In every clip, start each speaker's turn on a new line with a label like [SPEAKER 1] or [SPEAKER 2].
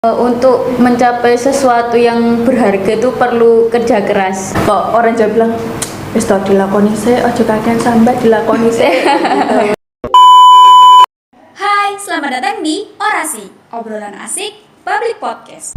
[SPEAKER 1] Untuk mencapai sesuatu yang berharga itu perlu kerja keras.
[SPEAKER 2] Kok orang Jawa bilang wis tau dilakoni sih, aja kakean sambat dilakoni sih. Gitu.
[SPEAKER 3] Hai, selamat datang di Orasi, obrolan asik public podcast.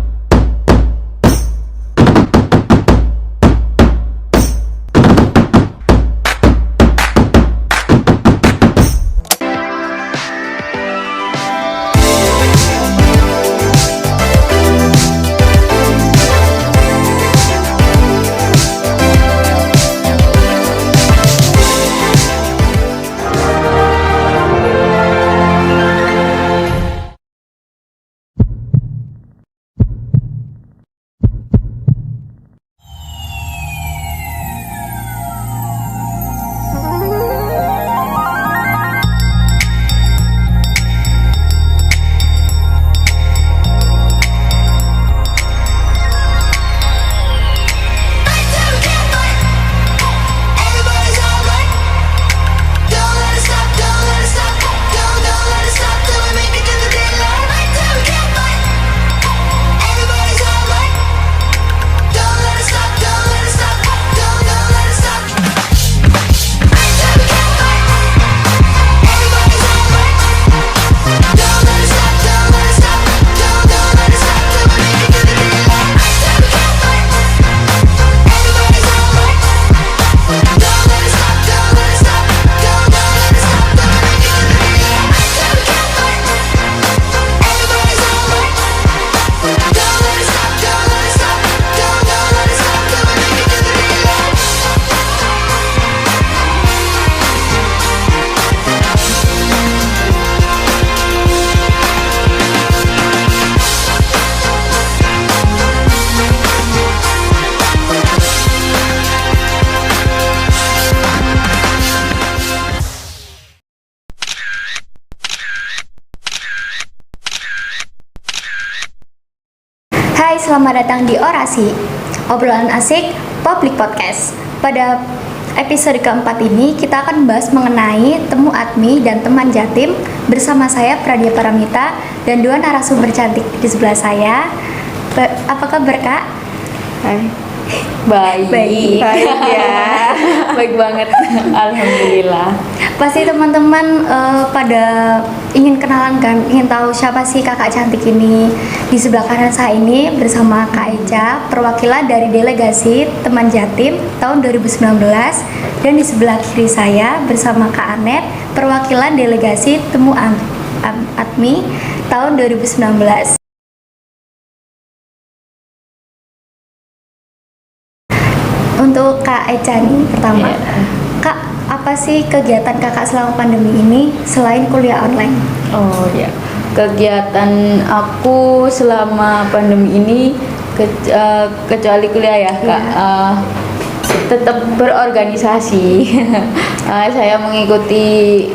[SPEAKER 4] Hai, selamat datang di Orasi, obrolan asik public podcast. Pada episode keempat ini, kita akan membahas mengenai temu ADMI dan teman jatim bersama saya Pradia Paramita dan dua narasumber cantik di sebelah saya. Apa kabar, Kak?
[SPEAKER 1] Hai. Baik.
[SPEAKER 4] Baik.
[SPEAKER 1] Baik ya. Baik banget. Alhamdulillah.
[SPEAKER 4] Pasti teman-teman pada ingin kenalan kan, ingin tahu siapa sih kakak cantik ini. Di sebelah kanan saya ini bersama Kak Eca, perwakilan dari delegasi teman jatim tahun 2019, dan di sebelah kiri saya bersama Kak Anet, perwakilan delegasi temu ADMI tahun 2019. Untuk Kak Eca nih pertama, Kak, apa sih kegiatan kakak selama pandemi ini selain kuliah online?
[SPEAKER 1] Oh ya, kegiatan aku selama pandemi ini kecuali kuliah ya Kak, tetap berorganisasi. Saya mengikuti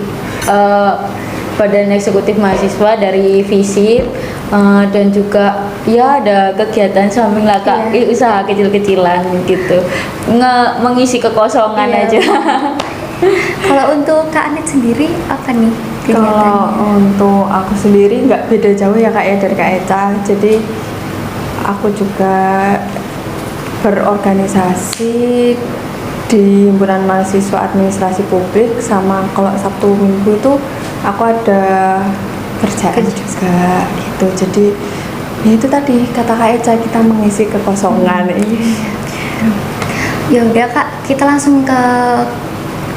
[SPEAKER 1] Badan Eksekutif Mahasiswa dari FISIP, dan juga ya ada kegiatan samping lah Kak, usaha kecil-kecilan gitu, mengisi kekosongan aja.
[SPEAKER 4] Kalau untuk Kak Anet sendiri apa nih kegiatannya?
[SPEAKER 2] Kalau untuk aku sendiri nggak beda jauh ya Kak ya dari Kak Eca. Jadi aku juga berorganisasi di himpunan mahasiswa administrasi publik, sama kalau Sabtu Minggu itu aku ada kerjaan juga gitu. Jadi ya itu tadi kata Kak Eca, kita mengisi kekosongan.
[SPEAKER 4] Ya udah Kak, kita langsung ke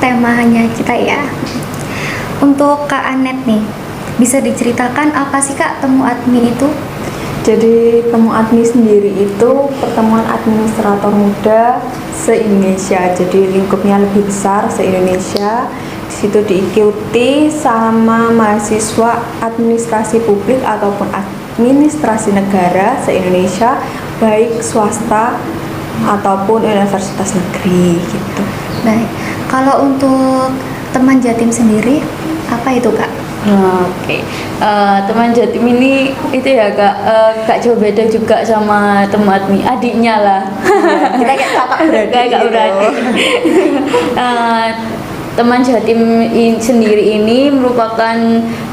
[SPEAKER 4] temanya kita ya. Untuk Kak Anet nih, bisa diceritakan apa sih Kak temu ADMI itu?
[SPEAKER 2] Jadi temu ADMI sendiri itu pertemuan administrator muda se-Indonesia. Jadi lingkupnya lebih besar se-Indonesia. Di situ diikuti sama mahasiswa administrasi publik ataupun administrasi negara se-Indonesia, baik swasta ataupun universitas negeri gitu.
[SPEAKER 4] Baik, kalau untuk teman jatim sendiri apa itu Kak?
[SPEAKER 1] Oke. Teman jatim ini itu ya Kak, gak jauh beda juga sama teman ADMI, adiknya lah.
[SPEAKER 2] Kita kayak kakak beradik
[SPEAKER 1] Kayak
[SPEAKER 2] gitu.
[SPEAKER 1] beradik. Teman jatim sendiri ini merupakan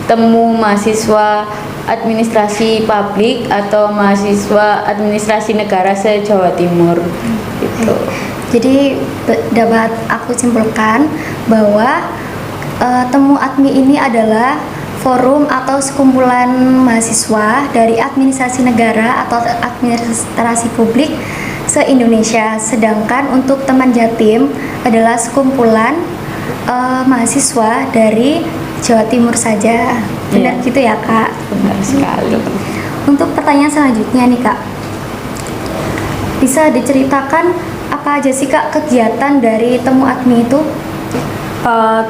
[SPEAKER 1] temu mahasiswa administrasi publik atau mahasiswa administrasi negara se-Jawa Timur gitu.
[SPEAKER 4] Jadi dapat aku simpulkan bahwa Temu Admi ini adalah forum atau sekumpulan mahasiswa dari administrasi negara atau administrasi publik se-Indonesia. Sedangkan untuk Teman Jatim adalah sekumpulan mahasiswa dari Jawa Timur saja. Benar
[SPEAKER 1] Iya.
[SPEAKER 4] gitu ya, Kak?
[SPEAKER 1] Benar sekali.
[SPEAKER 4] Untuk pertanyaan selanjutnya nih, Kak. Bisa diceritakan apa aja sih, Kak, kegiatan dari Temu Admi itu?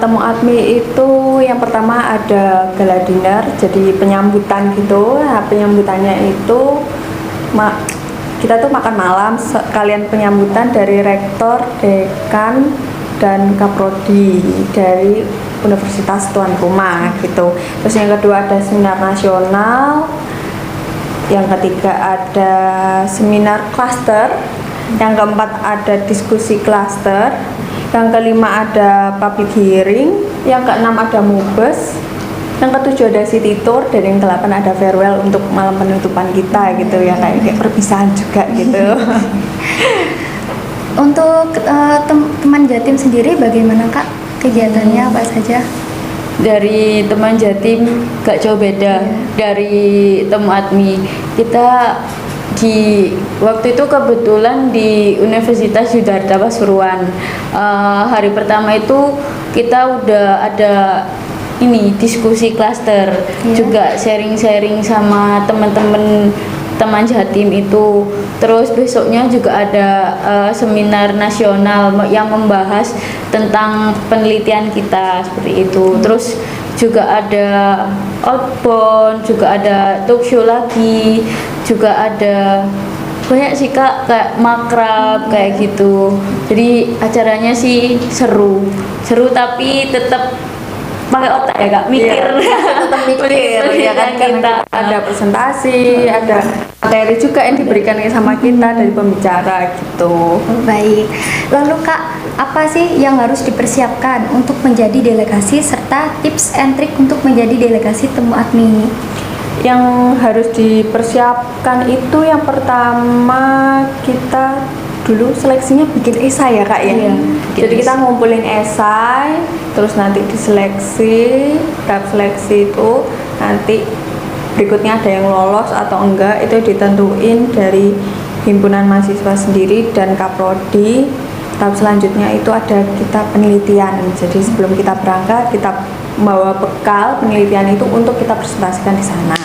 [SPEAKER 2] Temu Admi itu yang pertama ada gala dinner, jadi penyambutan gitu. Nah, penyambutannya itu kita tuh makan malam sekalian penyambutan dari rektor, dekan, dan kaprodi dari universitas tuan rumah gitu. Terus yang kedua ada seminar nasional, yang ketiga ada seminar klaster, yang keempat ada diskusi klaster, yang kelima ada public hearing, yang keenam ada mubes, yang ketujuh ada city tour, dan yang ke-8 ada farewell untuk malam penutupan kita gitu ya, kayak perpisahan juga gitu.
[SPEAKER 4] Untuk Teman Jatim sendiri bagaimana, Kak? Kegiatannya apa saja?
[SPEAKER 1] Dari Teman Jatim gak jauh beda dari Temu Admi. Kita di waktu itu kebetulan di Universitas Yudharta Pasuruan. Hari pertama itu kita udah ada ini diskusi klaster, juga sharing-sharing sama teman-teman Teman Jatim itu. Terus besoknya juga ada seminar nasional yang membahas tentang penelitian kita seperti itu. Terus juga ada outbound, juga ada talk show lagi, juga ada banyak sih, Kak, kayak makrab kayak gitu. Jadi acaranya sih seru tapi tetap pakai otak ya, Kak, mikir.
[SPEAKER 2] Tetap mikir ya kan,
[SPEAKER 1] kita
[SPEAKER 2] ada presentasi, ada materi juga yang diberikan sama kita dari pembicara gitu.
[SPEAKER 4] Baik. Lalu, Kak, apa sih yang harus dipersiapkan untuk menjadi delegasi serta tips and trick untuk menjadi delegasi Temu Admi ini?
[SPEAKER 2] Yang harus dipersiapkan itu yang pertama kita dulu seleksinya bikin esai ya, Kak ya.
[SPEAKER 1] Iya,
[SPEAKER 2] Jadi kita ngumpulin esai, terus nanti diseleksi, tahap seleksi itu nanti berikutnya ada yang lolos atau enggak itu ditentuin dari himpunan mahasiswa sendiri dan kaprodi. Tahap selanjutnya itu ada kita penelitian. Jadi sebelum kita berangkat kita membawa bekal penelitian itu untuk kita presentasikan di sana.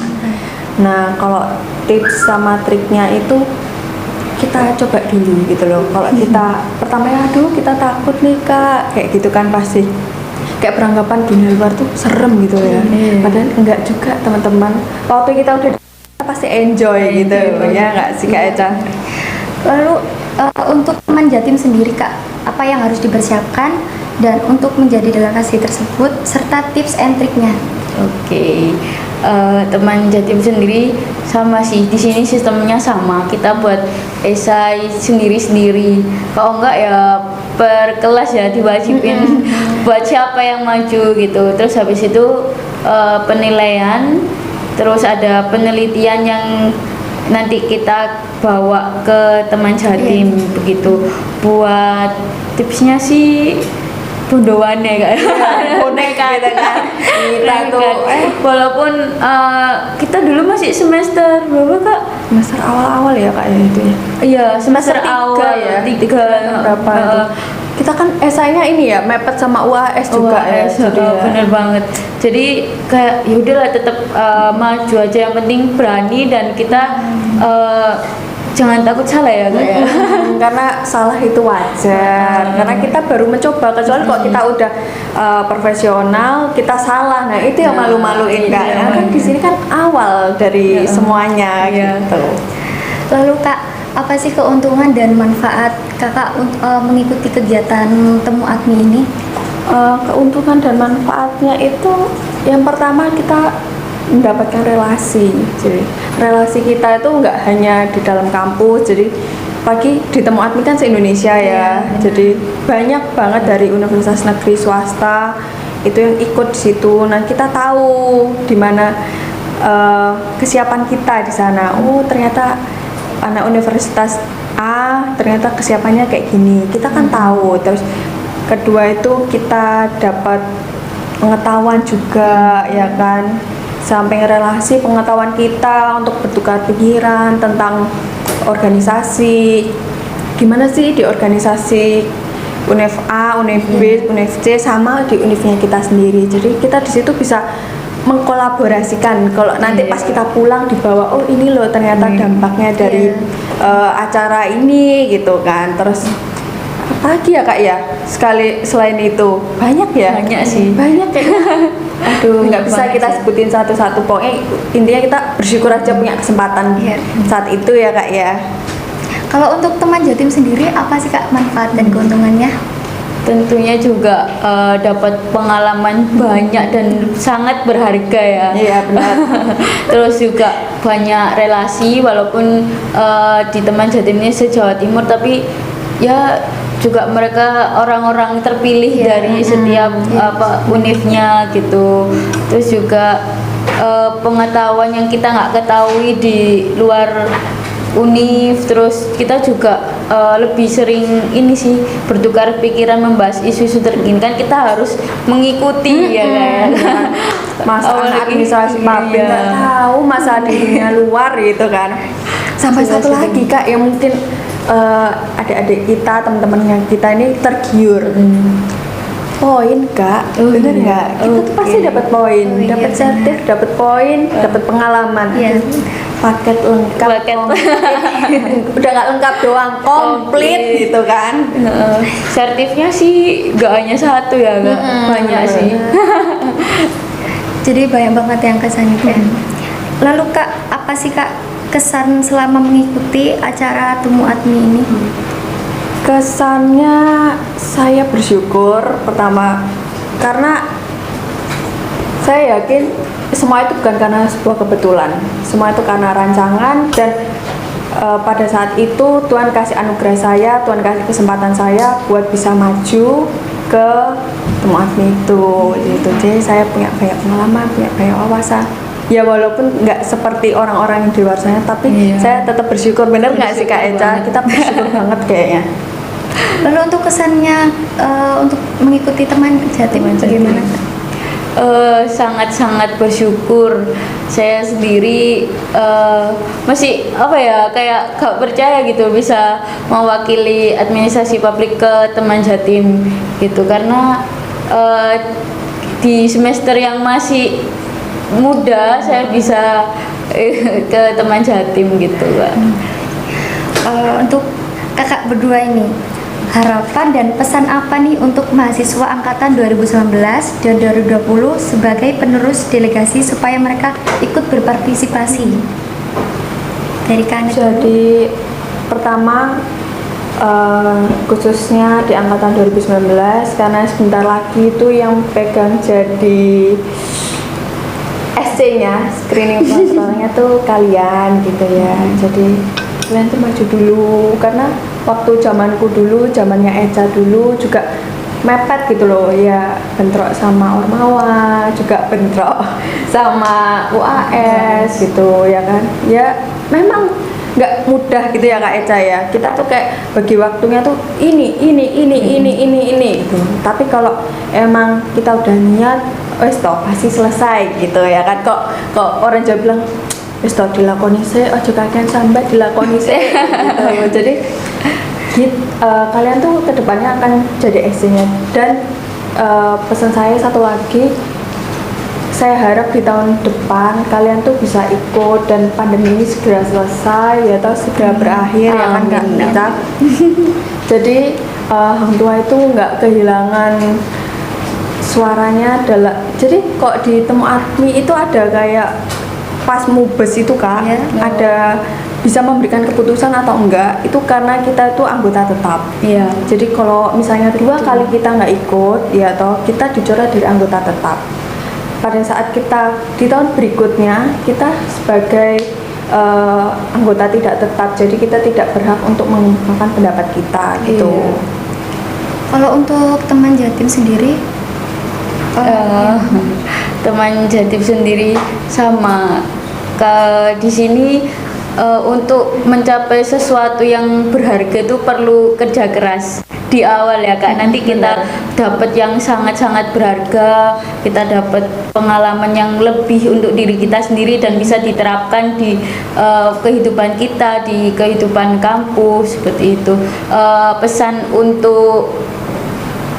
[SPEAKER 2] Nah, kalau tips sama triknya itu kita coba dulu gitu loh. Kalau kita pertama aduh kita takut nih, Kak, kayak gitu kan pasti kayak beranggapan dunia luar tuh serem gitu ya. Padahal enggak juga, teman-teman. Waktu kita udah kita pasti enjoy gitu ya, enggak sih, Kak Eca?
[SPEAKER 4] Lalu untuk Teman Jatim sendiri, Kak, apa yang harus dipersiapkan dan untuk menjadi delegasi tersebut serta tips and triknya?
[SPEAKER 1] Oke. Teman Jatim sendiri sama sih, di sini sistemnya sama, kita buat esai sendiri-sendiri. Kalau enggak ya per kelas ya diwajibin buat siapa yang maju gitu. Terus habis itu penilaian, terus ada penelitian yang nanti kita bawa ke Teman Jatim begitu. Buat tipsnya sih bondowane kayak
[SPEAKER 2] Bonek gitu kan. Kita tuh
[SPEAKER 1] walaupun kita dulu masih semester berapa, Kak?
[SPEAKER 2] semester awal-awal ya, Kak ya itu ya.
[SPEAKER 1] Iya, semester
[SPEAKER 2] Tiga
[SPEAKER 1] awal
[SPEAKER 2] ya,
[SPEAKER 1] tiga
[SPEAKER 2] berapa itu. Kita kan esainya ini ya mepet sama UAS juga ya.
[SPEAKER 1] UAS,
[SPEAKER 2] Jadi ya.
[SPEAKER 1] bener banget. Jadi kayak ya udahlah tetap maju aja, yang penting berani dan kita jangan takut salah ya, Kak ya.
[SPEAKER 2] Karena salah itu wajar. Karena kita baru mencoba, kecuali kalau kita udah profesional, kita salah. Nah, itu yang malu-maluin, Kak.
[SPEAKER 1] iya,
[SPEAKER 2] Nah, kan di sini kan awal dari semuanya gitu.
[SPEAKER 4] Lalu, Kak, apa sih keuntungan dan manfaat Kakak mengikuti kegiatan Temu Admi ini?
[SPEAKER 2] Keuntungan dan manfaatnya itu yang pertama kita mendapatkan relasi. Jadi relasi kita itu nggak hanya di dalam kampus. Jadi pagi di Temu Admi kan se-Indonesia ya. Jadi banyak banget dari universitas negeri swasta itu yang ikut di situ. Nah, kita tahu di mana kesiapan kita di sana. Oh ternyata anak universitas A ternyata kesiapannya kayak gini. Kita kan tahu. Terus kedua itu kita dapat pengetahuan juga, ya kan, sampai relasi pengetahuan kita untuk bertukar pikiran tentang organisasi. Gimana sih di organisasi Univ A, Univ B, Univ C sama di univnya kita sendiri. Jadi kita di situ bisa mengkolaborasikan. Kalau nanti pas kita pulang dibawa, oh ini loh ternyata dampaknya dari acara ini gitu kan. Terus apa lagi ya Kak ya? Selain itu banyak ya?
[SPEAKER 1] Banyak sih.
[SPEAKER 2] Banyak ya. Aduh, nggak bisa
[SPEAKER 1] Banyak
[SPEAKER 2] kita
[SPEAKER 1] sih.
[SPEAKER 2] sebutin satu-satu. Pokoknya intinya kita bersyukur aja punya kesempatan saat itu ya Kak ya.
[SPEAKER 4] Kalau untuk teman Jatim sendiri apa sih Kak manfaat dan keuntungannya?
[SPEAKER 1] Tentunya juga dapat pengalaman banyak dan sangat berharga ya.
[SPEAKER 2] Iya benar.
[SPEAKER 1] Terus juga banyak relasi walaupun di teman Jatim ini se-Jawa Timur, tapi ya juga mereka orang-orang terpilih dari setiap univnya gitu. Terus juga pengetahuan yang kita nggak ketahui di luar univ. Terus kita juga lebih sering ini sih bertukar pikiran membahas isu-isu terkini, kan kita harus mengikuti ya kan.
[SPEAKER 2] Masa anak
[SPEAKER 1] Apalagi-
[SPEAKER 2] administrasi publik nggak
[SPEAKER 1] iya.
[SPEAKER 2] tahu masa di dunia luar gitu kan. Sampai
[SPEAKER 1] Jelas
[SPEAKER 2] satu
[SPEAKER 1] itu.
[SPEAKER 2] lagi Kak yang mungkin adik-adik kita, teman-teman kita ini tergiur. Poin Kak,
[SPEAKER 1] Oh,
[SPEAKER 2] bener
[SPEAKER 1] iya.
[SPEAKER 2] nggak? Kita tuh pasti
[SPEAKER 1] Oke.
[SPEAKER 2] dapat poin,
[SPEAKER 4] Oh, iya,
[SPEAKER 2] dapat
[SPEAKER 4] benar.
[SPEAKER 2] sertif, dapat poin, dapat pengalaman.
[SPEAKER 4] Iya.
[SPEAKER 2] Paket lengkap.
[SPEAKER 1] Paket.
[SPEAKER 2] komplit. Udah nggak lengkap doang, komplit gitu kan.
[SPEAKER 1] Sertifnya sih gak hanya satu ya, Kak. Banyak sih.
[SPEAKER 4] Jadi banyak banget yang kesan itu. Lalu Kak, apa sih Kak kesan selama mengikuti acara Temu Admi ini?
[SPEAKER 2] Kesannya saya bersyukur pertama karena saya yakin semua itu bukan karena sebuah kebetulan, semua itu karena rancangan dan pada saat itu Tuhan kasih anugerah saya, Tuhan kasih kesempatan saya buat bisa maju ke Temu Admi itu gitu. Jadi saya punya banyak pengalaman, punya banyak wawasan. Ya walaupun nggak seperti orang-orang yang di luar sana, tapi
[SPEAKER 1] Iya.
[SPEAKER 2] saya tetap bersyukur. Bener nggak sih Kak
[SPEAKER 1] Bersyukur
[SPEAKER 2] Eca?
[SPEAKER 1] banget.
[SPEAKER 2] Kita bersyukur banget kayaknya.
[SPEAKER 4] Lalu untuk kesannya untuk mengikuti teman Jatim
[SPEAKER 1] Teman Jatim.
[SPEAKER 4] bagaimana Kak?
[SPEAKER 1] Sangat-sangat bersyukur. Saya sendiri masih apa ya, kayak gak percaya gitu bisa mewakili administrasi publik ke teman Jatim gitu, karena di semester yang masih muda saya bisa ke teman Jatim gitu, Kak.
[SPEAKER 4] Untuk kakak berdua ini, harapan dan pesan apa nih untuk mahasiswa angkatan 2019 dan 2020 sebagai penerus delegasi supaya mereka ikut berpartisipasi? Dari Kanet dulu.
[SPEAKER 2] Jadi pertama khususnya di angkatan 2019 karena sebentar lagi itu yang pegang jadi SC-nya, screening controlnya tuh kalian gitu ya. Jadi kalian tuh maju dulu karena waktu zamanku dulu, zamannya Eca dulu juga mepet gitu loh ya, bentrok sama Ormawa, juga bentrok sama UAS gitu ya kan. Ya memang nggak mudah gitu ya Kak Eca ya. Kita tuh kayak bagi waktunya tuh ini gitu. Tapi kalau emang kita udah niat, wes toh pasti selesai gitu ya kan. Kok orang Jawa bilang wes toh dilakoni sih, ojo kakean sambat dilakoni sih gitu. Jadi kalian tuh kedepannya akan jadi SC-nya. Dan pesan saya satu lagi, saya harap di tahun depan kalian tuh bisa ikut dan pandemi ini segera selesai ya, atau segera berakhir ya kan Kak
[SPEAKER 1] Amin.
[SPEAKER 2] Eca. Jadi Hang Tua itu nggak kehilangan suaranya adalah, jadi kok di Temu Admi itu ada kayak pas mubes itu Kak,
[SPEAKER 4] Ya.
[SPEAKER 2] ada bisa memberikan keputusan atau enggak itu karena kita itu anggota tetap.
[SPEAKER 1] Iya.
[SPEAKER 2] Jadi kalau misalnya 2 kali kita nggak ikut ya toh kita dicoret dari anggota tetap. Pada saat kita di tahun berikutnya kita sebagai anggota tidak tetap, jadi kita tidak berhak untuk mengungkapkan pendapat kita gitu.
[SPEAKER 1] Iya.
[SPEAKER 4] Kalau untuk teman Jatim sendiri,
[SPEAKER 1] Eh, teman Jatim sendiri sama di sini untuk mencapai sesuatu yang berharga itu perlu kerja keras di awal ya Kak. Nanti kita dapat yang sangat-sangat berharga, kita dapat pengalaman yang lebih untuk diri kita sendiri dan bisa diterapkan di kehidupan kita, di kehidupan kampus seperti itu. Pesan untuk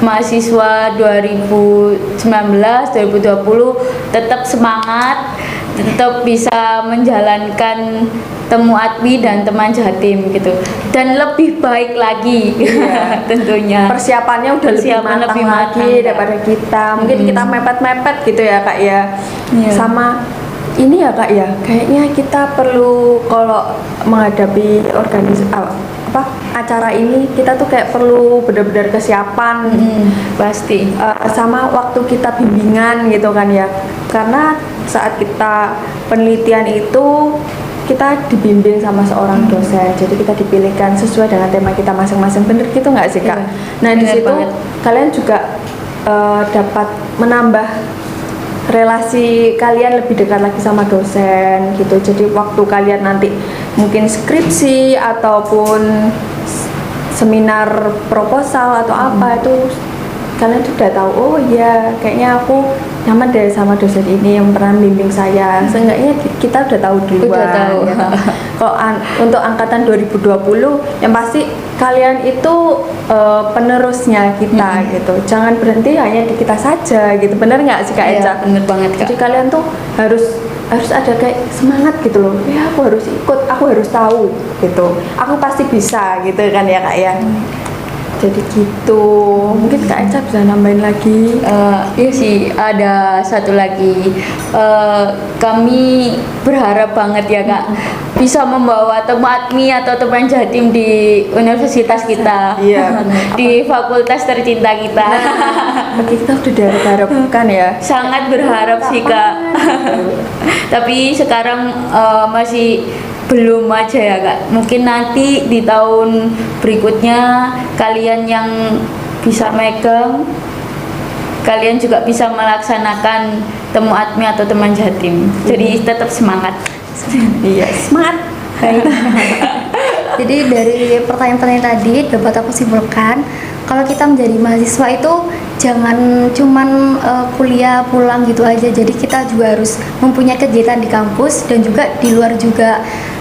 [SPEAKER 1] mahasiswa 2019-2020 tetap semangat, tetap bisa menjalankan temu ATMI dan teman Jatim gitu, dan lebih baik lagi. Tentunya
[SPEAKER 2] persiapannya udah lebih matang lagi daripada kita. Mungkin kita mepet-mepet gitu ya Kak ya. Sama ini ya Kak ya, kayaknya kita perlu kalau menghadapi acara ini, kita tuh kayak perlu benar-benar kesiapan.
[SPEAKER 1] Pasti
[SPEAKER 2] sama waktu kita bimbingan gitu kan ya, karena saat kita penelitian itu kita dibimbing sama seorang dosen, jadi kita dipilihkan sesuai dengan tema kita masing-masing. Bener gitu nggak sih Kak? Nah di situ kalian juga dapat menambah relasi kalian lebih dekat lagi sama dosen gitu. Jadi waktu kalian nanti mungkin skripsi ataupun seminar proposal atau apa itu, kalian sudah tahu, oh iya kayaknya aku nyaman deh sama dosen ini yang pernah bimbing saya. Seenggaknya kita udah tahu duluan. Ya kan? Kalau untuk angkatan 2020 yang pasti kalian itu penerusnya kita gitu. Jangan berhenti hanya di kita saja gitu. Bener nggak sih Kak Eca?
[SPEAKER 1] Bener banget Kak.
[SPEAKER 2] Jadi kalian tuh harus ada kayak semangat gitu loh. Ya aku harus ikut, aku harus tahu gitu. Aku pasti bisa gitu kan ya Kak ya. Jadi gitu. Mungkin Kak Eca bisa nambahin lagi.
[SPEAKER 1] Iya sih, ada satu lagi. Kami berharap banget ya Kak bisa membawa temu ATMI atau teman Jatim di universitas kita.
[SPEAKER 2] Iya.
[SPEAKER 1] Di fakultas tercinta kita.
[SPEAKER 2] Kita udah diharapkan ya.
[SPEAKER 1] Sangat berharap sih Kak. Tapi sekarang masih belum aja ya Kak. Mungkin nanti di tahun berikutnya kalian yang bisa megang, kalian juga bisa melaksanakan temu ATMI atau teman Jatim. Jadi tetap semangat.
[SPEAKER 2] Iya, semangat.
[SPEAKER 4] Jadi dari pertanyaan-pertanyaan tadi dapat aku simpulkan kalau kita menjadi mahasiswa itu jangan cuman kuliah pulang gitu aja. Jadi kita juga harus mempunyai kegiatan di kampus dan juga di luar juga,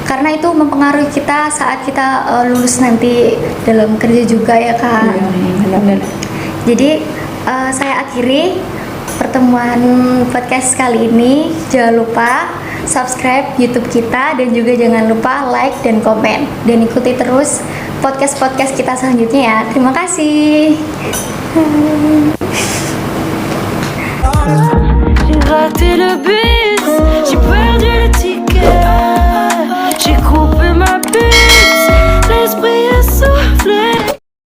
[SPEAKER 4] karena itu mempengaruhi kita saat kita lulus nanti dalam kerja juga ya Kak.
[SPEAKER 1] Benar.
[SPEAKER 4] Jadi saya akhiri pertemuan podcast kali ini. Jangan lupa subscribe YouTube kita dan juga jangan lupa like dan komen, dan ikuti terus podcast-podcast kita selanjutnya ya. Terima kasih.
[SPEAKER 5] J'ai raté le but.